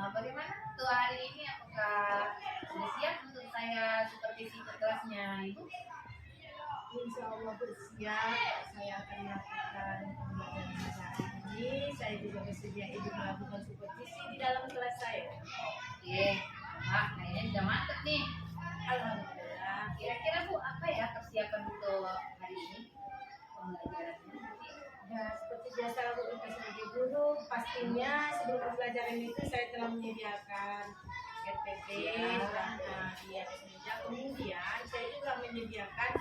Bagaimana tuh hari ini? Apakah sudah siap untuk saya supervisi ke kelasnya, Ibu? Insya Allah bersiap. Saya akan melakukan pembelajaran bahasa ini. Saya juga bersedia Ibu melakukan supervisi di dalam kelas saya. Oke, Pak, kayaknya sudah mantap nih. Alhamdulillah. Kira-kira Bu, apa ya persiapan untuk hari ini pembelajarannya? Ya, seperti biasa untuk kita sebagai guru, pastinya sebelum pembelajaran itu saya telah menyediakan RPP dan meja. Kemudian saya juga menyediakan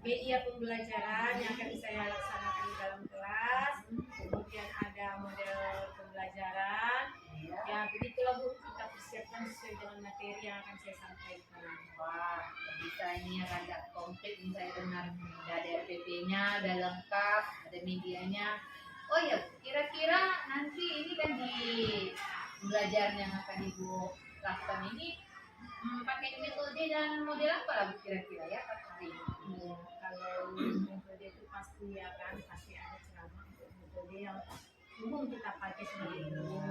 media pembelajaran yang akan saya laksanakan di dalam kelas. Kemudian ada model pembelajaran. Ya, begitulah Bu, kita persiapkan sesuai dengan materi yang akan saya sampaikan. Wah, bisa ini yang agak komplit ini saya dengar. Udah ada RPP-nya, udah lengkap, ada medianya. Oh ya, kira-kira nanti ini kan di pembelajaran yang akan Ibu lakukan ini pakai metode dan model apa lah Bu kira-kira ya Pak hari ini? Ya, kalau metode itu pasti ada ceramah untuk metode yang umum kita pakai sebagai guru.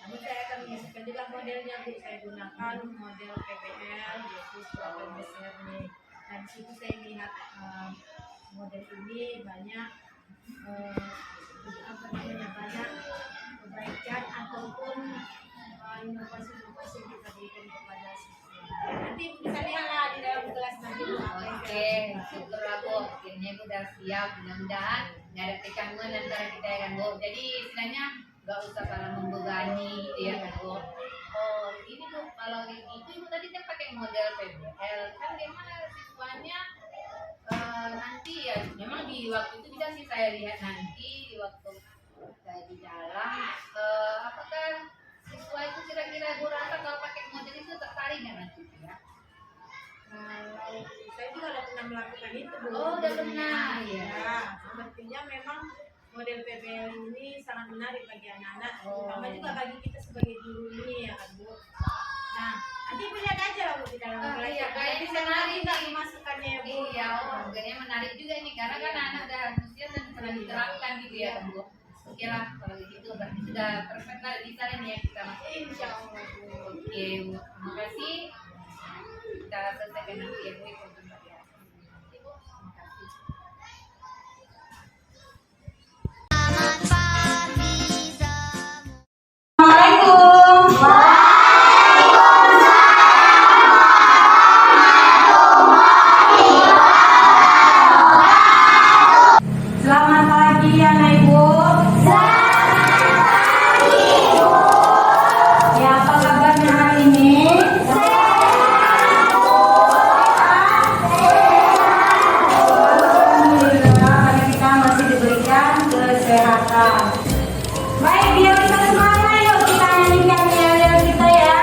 Namun saya akan mengisahkan juga modelnya Bu. Saya gunakan model PBL yaitu problem nih. Dan di situ saya lihat model ini banyak banyak kebaikan ataupun inovasi-inovasi yang kita berikan kepada siswa. Nanti bisa lihatlah di dalam kelas nanti Bu. Oke, syukurlah Bu. Akhirnya Bu udah siap. Mudah-mudahan nggak ada kecanggungan antara kita ya kan Bu. Jadi istilahnya nggak usah kalah membebani gitu ya kan Bu. Oh ini Bu, kalau itu Ibu tadi kan pakai model PBL kan gimana siswanya nanti ya memang di waktu itu bisa sih saya lihat nanti di waktu saya di dalam apakah siswa itu kira-kira Bu rasa kalau pakai model itu tertarik nggak nanti ya? Saya juga sudah pernah melakukan itu Bu. Oh udah pernah ya. Sepertinya memang model PBL ini sangat menarik bagi anak-anak, terutama juga bagi kita sebagai guru ini ya kan Bu. Nah, nanti Bu lihat aja lah Bu di dalam kelas. Iya, kayaknya bisa menarik nih masukannya ya Bu. Iya, kayaknya menarik juga nih karena kan anak udah antusias dan bisa diterapkan gitu ya kan Bu. Oke lah, kalau begitu berarti sudah perfect lah di sana nih ya kita masuk. Insya Allah Bu. Oke Bu, terima kasih. Kita selesaikan nanti ya Bu itu pembelajaran. Terima kasih. Selamat pagi anak Ibu. Selamat pagi Ibu. Ya, apa kabarnya hari ini? Alhamdulillah, kita masih diberikan kesehatan. Baik, biar kita semuanya yuk kita nyanyikan yel-yel kita ya.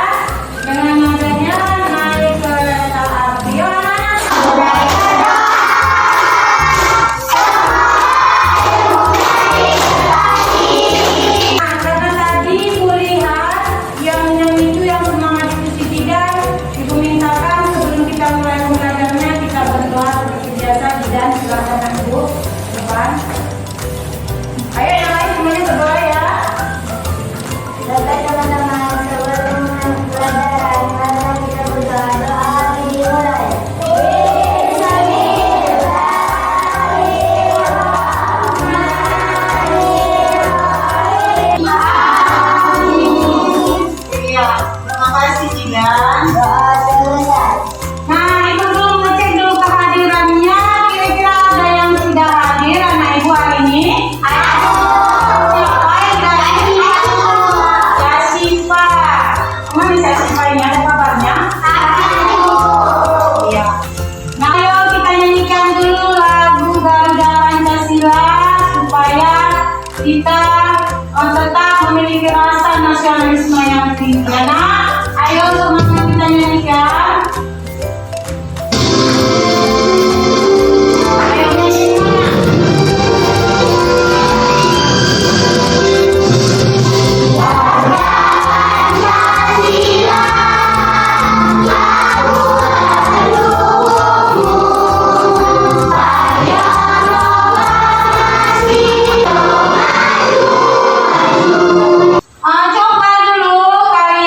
Dengan nadanya naik kereta api. Yuk anak-anak. Nah, karena tadi Ibu lihat yang itu yang semangat itu si Tidan, Ibu mintakan sebelum kita mulai pembelajarannya kita berdoa seperti biasa. Tidan silakan Ibu depan. Ayo yang lain semuanya berdoa ya. Bapak teman-teman sebelum pelajaran mari kita berdoa dimulai. Terima kasih Jidan. Nah, Ibu dulu ngecek dulu kehadirannya. Kira-kira ada yang sudah hadir anak Ibu hari ini? Siapa yang hadir? Yasifa. Mana Yasifa ini? Ada kabarnya? Iya. Nah, ayo kita nyanyikan dulu lagu Garuda Pancasila supaya kita tetap memiliki rasa nasionalisme yang tinggi. Ya, nah, ayo semuanya kita nyanyikan. Ayo nyanyi semuanya. Coba dulu kalian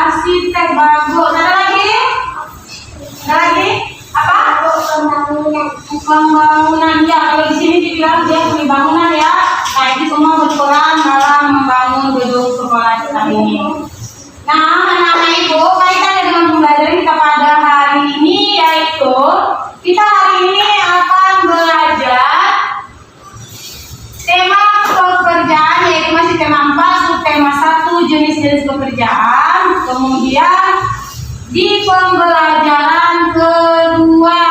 arsitek bagus. Ada lagi? Ada lagi? Apa? Pembangunan. Ya, kalau di sini dibilang dia punya bangunan ya. Nah, itu semua berperan dalam membangun gedung sekolah kita ini. Nah, anak-anak ibu, kaitannya dengan pembelajaran kita pada hari ini yaitu kita hari ini akan belajar tema pekerjaan, yaitu masih tema 4, subtema 1, jenis-jenis pekerjaan. Kemudian di pembelajaran kedua,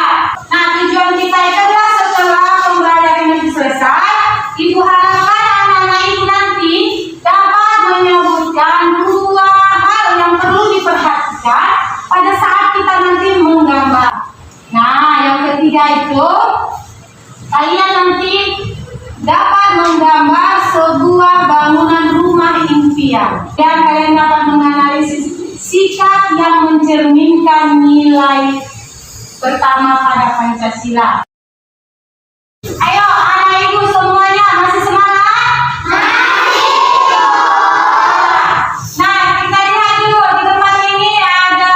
nah tujuan kita itu adalah setelah pembelajaran itu selesai, ibu harapkan anak-anak ibu nanti dapat menyebutkan 2 hal yang perlu diperhatikan pada saat kita nanti menggambar. Nah, yang ketiga itu kalian nanti dapat menggambar sebuah bangunan rumah impian dan kalian dapat menganalisis sikap yang mencerminkan nilai pertama pada Pancasila. Ayo anak ibu semuanya, masih semangat? Nah, kita lihat dulu di tempat ini ada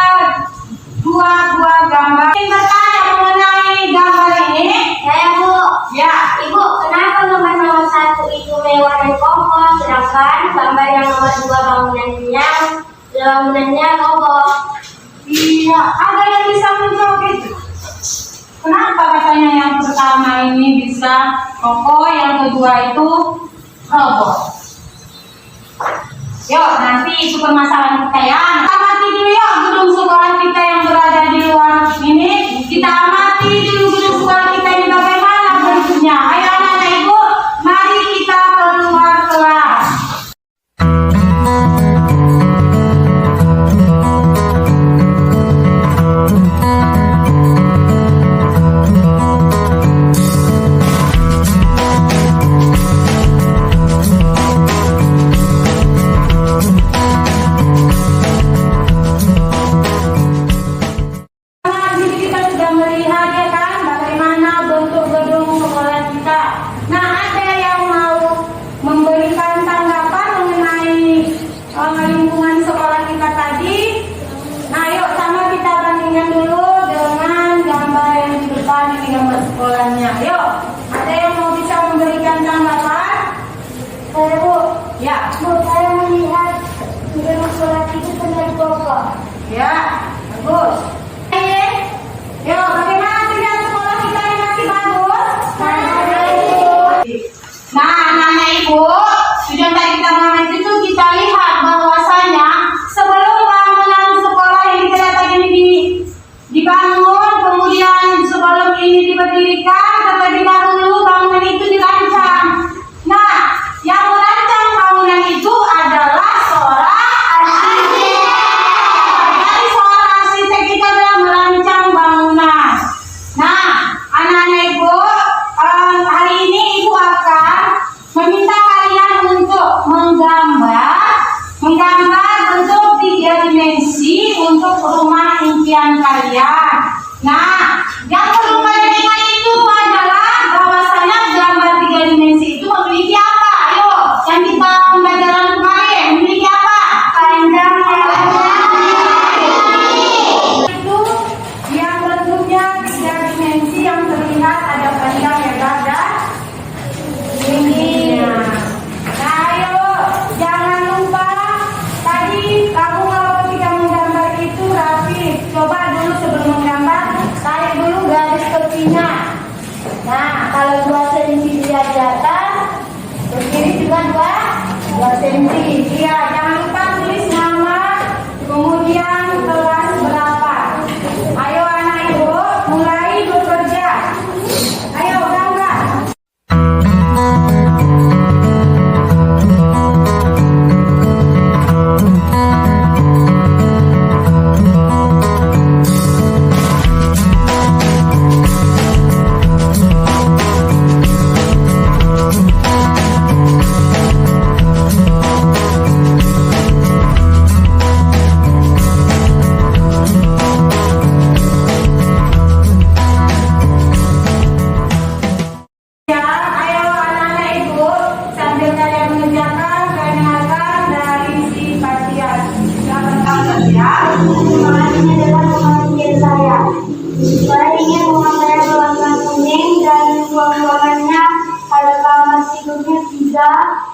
2 buah gambar. Ingin bertanya mengenai gambar ini? Ya, Bu. Ya. Ibu, kenapa gambar nomor 1 itu mewah dan kokoh, sedangkan gambar yang nomor 2 bangunannya roboh? Iya, ada yang bisa menjawab itu. Kenapa katanya yang pertama ini bisa kokoh, yang kedua itu roboh? Yuk, nanti itu permasalahan kita ya. Kita amati dulu yuk gedung sekolah kita yang berada di luar ini. Kita amati dulu gedung sekolah kita ini bagaimana bentuknya. Ayo anak-anak ibu, mari kita keluar kelas. Ya, bagus. Yuk, bagaimana kerjaan sekolah kita yang masih bagus? Nah, anak-anak ibu, tujuan tadi kita mengamati itu kita lihat bahwasanya sebelum bangunan sekolah yang kita lihat tadi ini dibangun, kemudian sebelum ini diberdirikan, terlebih dahulu bangunan itu dirancang. Nah, yang merancang bangunan itu adalah seorang merancang bangunan. Nah, anak-anak ibu, hari ini ibu akan meminta kalian untuk menggambar bentuk 3 dimensi untuk rumah impian kalian. Nah, yang perlu kalian ingat itu adalah bahwasanya gambar 3 dimensi itu memiliki apa? Ayo, yang kita pembelajaran kemarin memiliki apa? Panjang, yang bentuknya 3 dimensi yang terlihat ada panjang, lebar dan tingginya. Nah, ayo jangan lupa tadi kamu kalau ketika menggambar itu rapi. Coba dulu sebelum menggambar tarik dulu garis tepinya. Nah, kalau 2 cm dia di atas, ke kiri juga 2 cm. Iya, jangan lupa tulis nama, kemudian kelas berapa. Ayo anak ibu, mulai bekerja. Ayo gambar.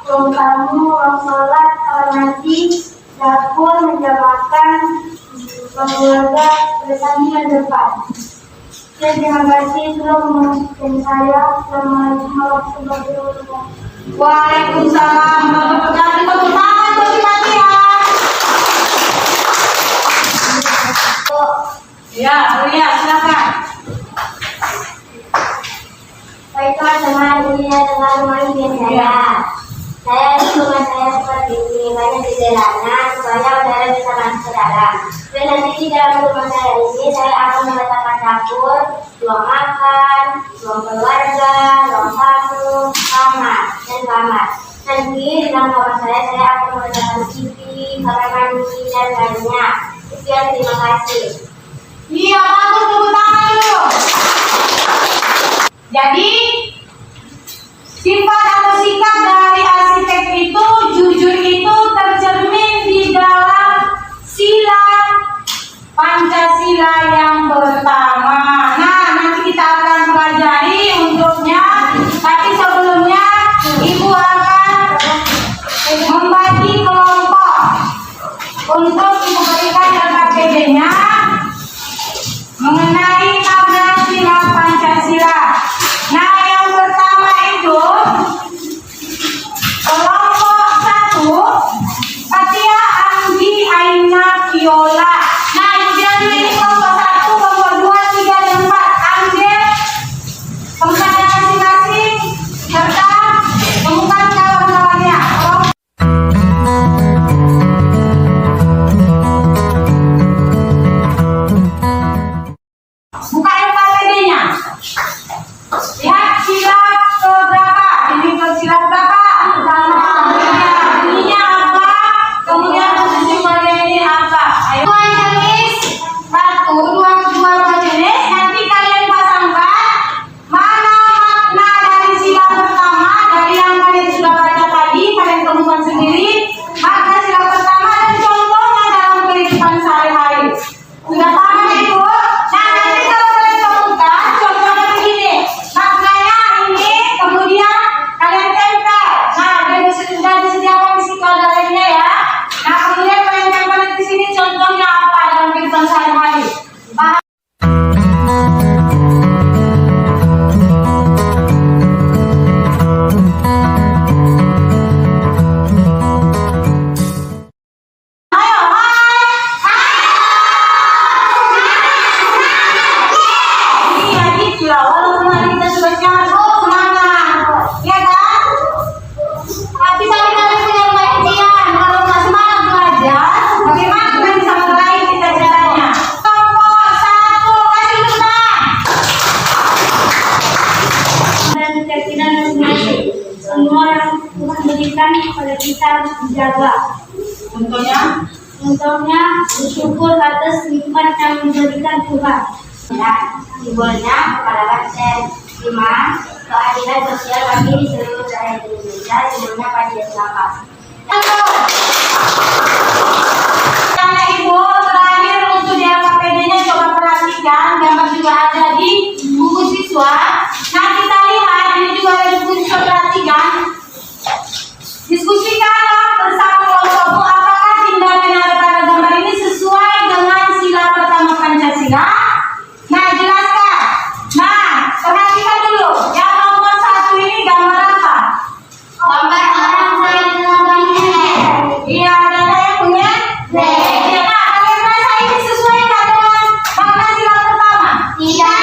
ruang tamu, ruang sholat, kamar mandi, dapur, meja makan, ruang keluarga, bersambungan depan. Terima kasih sudah menonton saya. Assalamualaikum warahmatullahi wabarakatuh. Waalaikumsalam warahmatullahi wabarakatuh. Tepuk tangan buat si Fatia. Ya, Ria, silakan. Baiklah teman, ini adalah rumah impian saya. Saya di rumah saya seperti ini, banyak jendelanya supaya udara bisa masuk ke dalam. Dan nanti di dalam rumah saya ini saya akan meletakkan dapur, ruang makan, ruang keluarga, ruang tamu, kamar, dan kamar. Nanti di dalam kamar saya akan meletakkan TV, kamar mandi, dan lainnya. Sekian, terima kasih. Iya, bagus, tepuk tangan dulu. Jadi, sifat atau sikap dari arsitek itu, jujur itu tercermin di dalam sila Pancasila yang pertama. Nah, nanti kita akan pelajari untuknya. Tapi sebelumnya, Ibu akan membagi kelompok untuk Ibu berikan LKPD-nya mengenai tabel sila Pancasila. Nah, yang pertama itu kelompok 1, Fatia Anggi Aina Viola. Nah, kemudian ini kelompok 1, kelompok 2, 3, dan 4. Ambil tempatnya masing-masing serta temukan kawan-kawannya. Buka LKPD-nya. Lihat sila keberapa. Ini ke sila berapa? Ininya apa? Kemudian posisi bagian ini apa? Ayo. Dua jenis. 1, 2 jenis. Nanti kalian pasangkan mana makna dari sila pertama dari yang kalian sudah baca tadi. Kalian temukan sendiri makna sila pertama dan contohnya dalam kehidupan sehari-hari. Sudah paham itu? Nah, nanti kalau kalian temukan contohnya begini. Maknanya ini, kemudian kalian tempel. Nah, dia sudah disediakan di situ ada lemnya ya. Nah, kemudian kalian tempel di sini contohnya apa dalam kehidupan sehari-hari. Paham? Ayo, iya gitu lah, walaupun hari kita sudah capek, semangat, ya kan? Tapi tadi kalian punya pengertian, kalau nggak semangat belajar, bagaimana kita bisa meraih cita-citanya? Kelompok 1, kasih tepuk. Dan keyakinan masing-masing. Semua yang Tuhan berikan kepada kita harus dijaga. Contohnya bersyukur atas nikmat yang diberikan Tuhan. Ya, simbolnya kepala bangsa. 5, keadilan sosial bagi seluruh rakyat Indonesia. Simbolnya Pancasila. Karena Ibu terakhir untuk di LKPD-nya coba perhatikan, gambar juga ada di buku siswa. Nah, kita lihat ini juga ada di buku siswa, perhatikan. Diskusikanlah bersama kelompokmu apakah tindakan yang ada pada gambar ini sesuai dengan sila pertama Pancasila. Nah, jelaskan. Nah, perhatikan dulu. Yang nomor 1 ini gambar apa? Gambar orang saling menghargai. Iya, ada yang punya? Iya, nah, kalian rasa ini sesuai nggak dengan makna sila pertama? Tidak.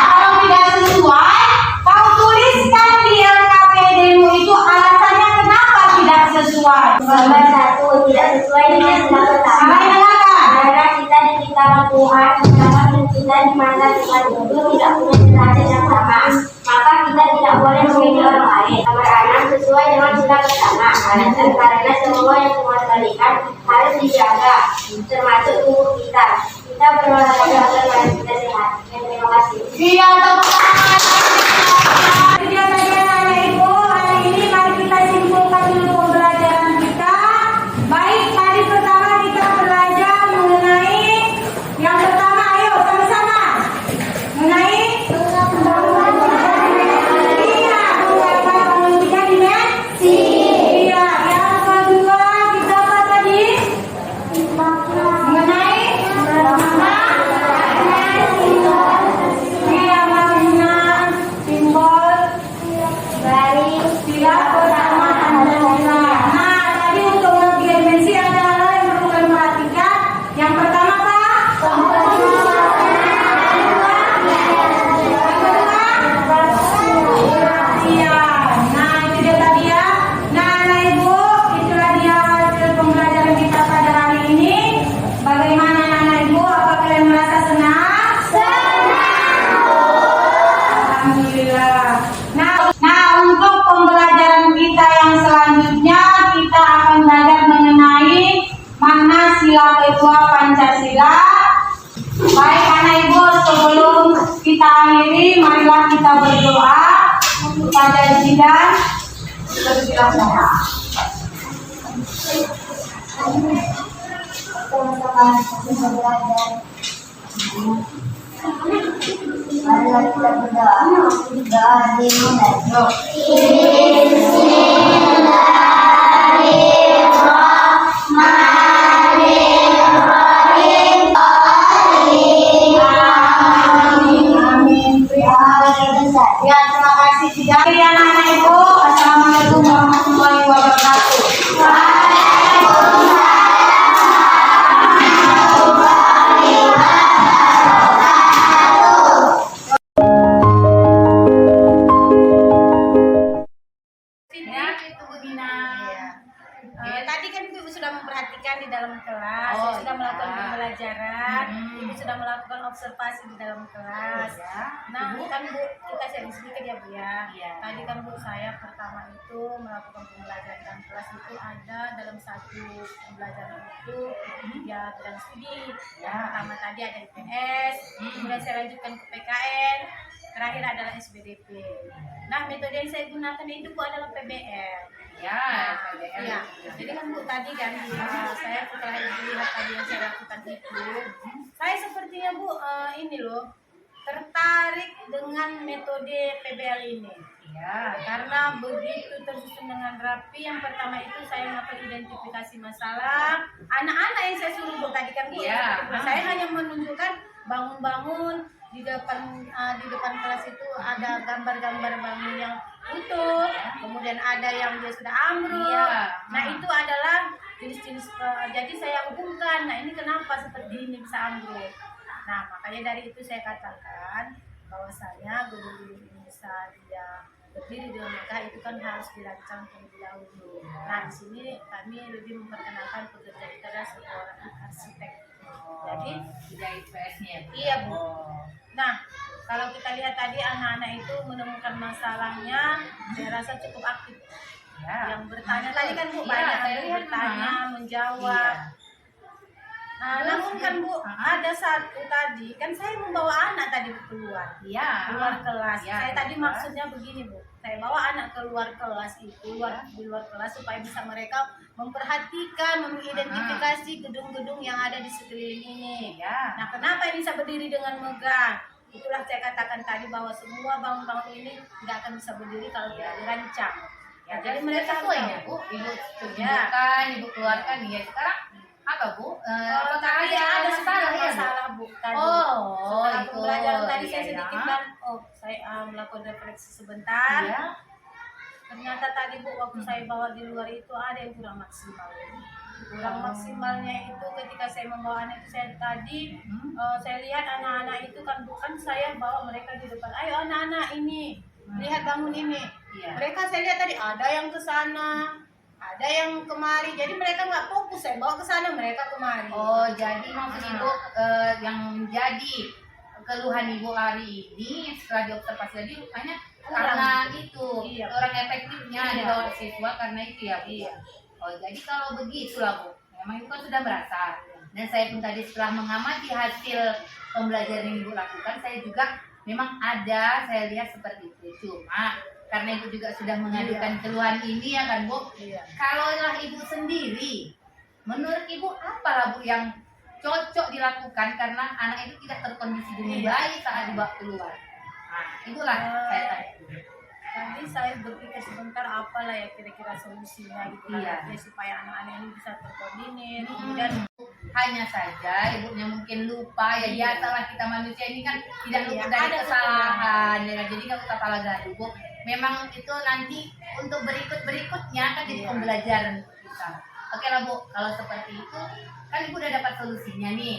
Kalau tidak sesuai, kau tuliskan di LKPD-mu itu alasannya kenapa tidak sesuai. Gambar 1 tidak sesuai dengan sila pertama. Sampai dengarkan. Karena kita diciptakan Tuhan, sedangkan kita di mata Tuhan itu tidak punya derajat yang sama. Maka kita tidak boleh memilih orang lain. Nomor 6 sesuai dengan sila pertama. Karena semua yang Tuhan berikan harus dijaga, termasuk tubuh kita. Kita berolahraga agar kita sehat. Terima kasih. Iya, tepuk tangan. Kegiatan anak Ibu hari ini mari kita simpulkan dulu pembelajaran kita. Baik, tadi pertama kita belajar mengenai yang pertama, ayo sama-sama mengenai iya, dimensi silakan. Teman-teman, kita belajar. Marilah kita berdoa. Doa dimulai. Ya, terima kasih. Jadi anak-anak Ibu, Assalamualaikum warahmatullahi wabarakatuh. Ya, itu Bu Dina. Tadi kan Ibu sudah memperhatikan di dalam kelas, Oh, sudah melakukan iya. pembelajaran, Ibu sudah melakukan observasi di dalam kelas. Ya. Nah, kan Bu, kita sharing sedikit ya Bu ya. Iya. Tadi kan Bu, saya pertama itu melakukan pembelajaran dalam kelas itu ada dalam satu pembelajaran itu ya dalam studi. Yang pertama tadi ada IPS, kemudian saya lanjutkan ke PKN, terakhir adalah SBDP. Nah, metode yang saya gunakan itu Bu adalah PBL. Ya, Iya, jadi kan Bu tadi kan saya setelah lihat tadi yang saya lakukan itu, saya sepertinya Bu ini loh tertarik dengan metode PBL ini. Ya. Karena begitu tersusun dengan rapi. Yang pertama itu saya melakukan identifikasi masalah anak-anak yang saya suruh Bu tadi kan Bu. Iya. Saya hanya menunjukkan bangun-bangun di depan kelas itu ada gambar-gambar bangun yang utuh, kemudian ada yang dia sudah ambruk. Iya. Nah itu adalah jenis-jenis. Jadi saya hubungkan. Nah ini kenapa seperti ini bisa ambruk? Nah makanya dari itu saya katakan bahwasanya gedung ini bisa dia berdiri dengan megah itu kan harus dirancang terlebih dahulu. Nah di sini kami lebih memperkenalkan pekerja kita adalah seorang arsitek. Jadi sudah IPS-nya. iya Bu. Nah, kalau kita lihat tadi anak-anak itu menemukan masalahnya, saya rasa cukup aktif. Ya. Yang bertanya tadi kan Bu Iya, banyak saya yang lihat, bertanya, menjawab. Iya. Nah, namun kan Bu ada satu tadi kan saya membawa anak tadi keluar Iya. kelas. Iya, Saya tadi keluar. maksudnya begini Bu, saya bawa anak keluar kelas itu di luar kelas supaya bisa mereka memperhatikan, mengidentifikasi gedung-gedung yang ada di sekeliling ini. Iya. Nah, kenapa ini bisa berdiri dengan megah? Itulah saya katakan tadi bahwa semua bangun-bangun ini tidak akan bisa berdiri kalau tidak dirancang. Ya, Jadi jadi mereka sesuai tahu. ya Bu, Ibu Ya. tunjukkan, Ibu keluarkan ya. Sekarang apa Bu? Apakah Tapi ada masalah ya Bu? masalah Bu tadi. Oh, Setelah itu. pembelajaran tadi saya Iya, sedikit ya. kan, saya melakukan refleksi sebentar. Iya. Ternyata tadi Bu waktu saya bawa di luar itu ada yang kurang maksimal. Kurang maksimalnya itu ketika saya membawa anak itu saya tadi saya lihat anak-anak itu kan bukan saya bawa mereka di depan. Ayo anak-anak ini lihat bangun ini. Iya. Mereka saya lihat tadi ada yang ke sana, ada yang kemari. Jadi mereka nggak fokus saya bawa ke sana mereka kemari. Oh, jadi maksud Ibu yang menjadi keluhan Ibu hari ini setelah diobservasi tadi rupanya karena itu Iya. orang efektifnya Iya. dibawa siswa karena itu ya Bu. Iya. Oh, jadi kalau begitulah Bu, memang Ibu kan sudah merasa. Dan saya pun tadi setelah mengamati hasil pembelajaran yang Ibu lakukan, saya juga memang ada, saya lihat seperti itu. Cuma karena Ibu juga sudah mengadukan keluhan ini ya kan Bu. Iya. Kalaulah Ibu sendiri, menurut Ibu apalah Bu yang cocok dilakukan karena anak itu tidak terkondisi dengan Iya. baik saat dibawa keluar. Nah, itulah saya tanya. Tadi saya berpikir sebentar apalah ya kira-kira solusinya gitu kan, Iya. ya, supaya anak-anak ini bisa terkoordinir. Kemudian Hanya saja ibunya mungkin lupa ya, biasalah kita manusia ini kan tidak luput Iya, dari ada kesalahan ya kan? Jadi nggak usah kepala gaduh Bu. Memang itu nanti untuk berikutnya kan jadi Iya. pembelajaran untuk kita. Oke lah Bu, kalau seperti itu kan Ibu udah dapat solusinya nih.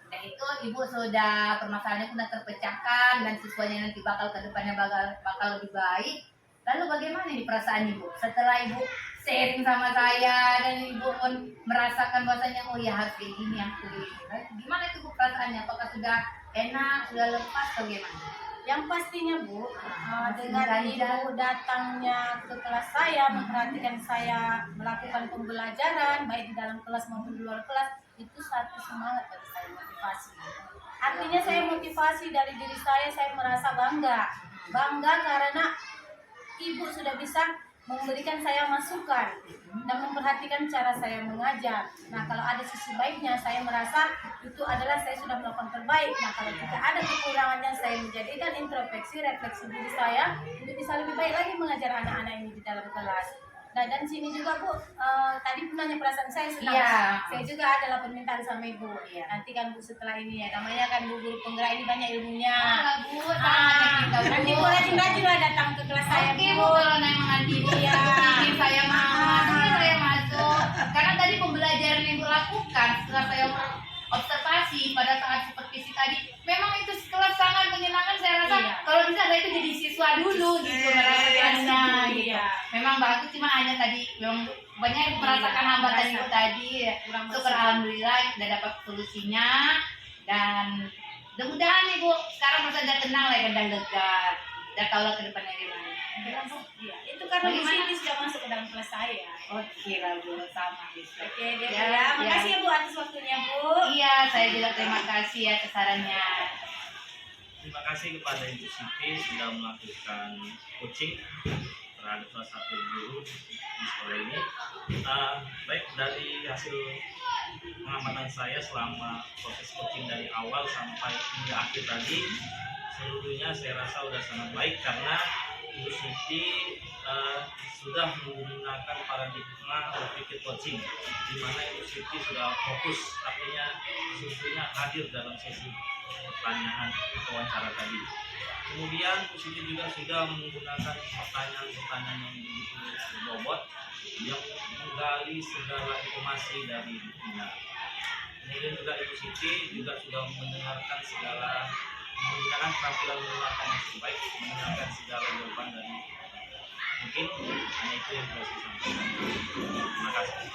Dan itu Ibu sudah permasalahannya sudah terpecahkan dan siswanya nanti bakal ke depannya bakal lebih baik. Lalu bagaimana nih perasaan Ibu setelah Ibu sharing sama saya dan Ibu pun merasakan bahwasanya oh ya harus kayak gini aku gimana itu Bu perasaannya? Apakah sudah enak, sudah lepas atau gimana? yang pastinya Bu, dengan Masih Ibu datangnya ke kelas saya, memperhatikan saya melakukan pembelajaran baik di dalam kelas maupun di luar kelas, itu satu semangat bagi saya, motivasi. Artinya saya motivasi dari diri saya merasa bangga karena Ibu sudah bisa memberikan saya masukan dan memperhatikan cara saya mengajar. Nah, kalau ada sisi baiknya, saya merasa itu adalah saya sudah melakukan terbaik. Nah, kalau jika ada kekurangannya, saya menjadikan introspeksi, refleksi diri saya untuk bisa lebih baik lagi mengajar anak-anak ini di dalam kelas. Nah, dan sini juga Bu, tadi pun nanya perasaan saya senang. Iya. Saya juga adalah permintaan sama Ibu. Iya. Nanti kan Bu setelah ini ya, namanya kan Bu guru penggerak ini banyak ilmunya. Bu, sama kita, Bu. Nanti Bu rajin-rajin lah datang ke kelas saya, Oke, Bu. Bu, kalau memang nanti Bu Iya. ingin saya masuk, saya masuk. Karena tadi pembelajaran yang Ibu lakukan setelah saya observasi pada saat supervisi tadi, memang itu kelas sangat menyenangkan. Saya rasa Iya. kalau bisa saya itu jadi siswa dulu gitu, merasakannya Iya. gitu. Memang bagus, cuma hanya tadi memang banyak yang merasakan hambatan itu tadi. Kurang Syukur alhamdulillah sudah dapat solusinya, dan mudah-mudahan Ibu sekarang merasa sudah tenang lah, sudah lega, sudah tahu lah ke depannya gimana. Iya, itu karena Bu Bagaimana? Siti sudah masuk ke dalam kelas saya. Oke lah Bu, sama bisa. Oke, deh Ya, ya. Makasih ya. ya Bu atas waktunya Bu. Iya, saya juga terima kasih ya sarannya. Terima kasih kepada Ibu Siti sudah melakukan coaching terhadap salah satu guru di sekolah ini. Baik, dari hasil pengamatan saya selama proses coaching dari awal sampai hingga akhir tadi, seluruhnya saya rasa sudah sangat baik karena Ibu Siti sudah menggunakan paradigma berpikir coaching, di mana Ibu Siti sudah fokus, artinya sesungguhnya hadir dalam sesi pertanyaan wawancara tadi. Kemudian Bu Siti juga sudah menggunakan pertanyaan-pertanyaan yang begitu berbobot yang menggali segala informasi dari dunia. Kemudian juga Ibu Siti juga sudah mendengarkan segala, menggunakan keterampilan mendengarkan yang terbaik, mendengarkan segala jawaban dari mungkin hanya itu yang bisa saya sampaikan. Terima kasih.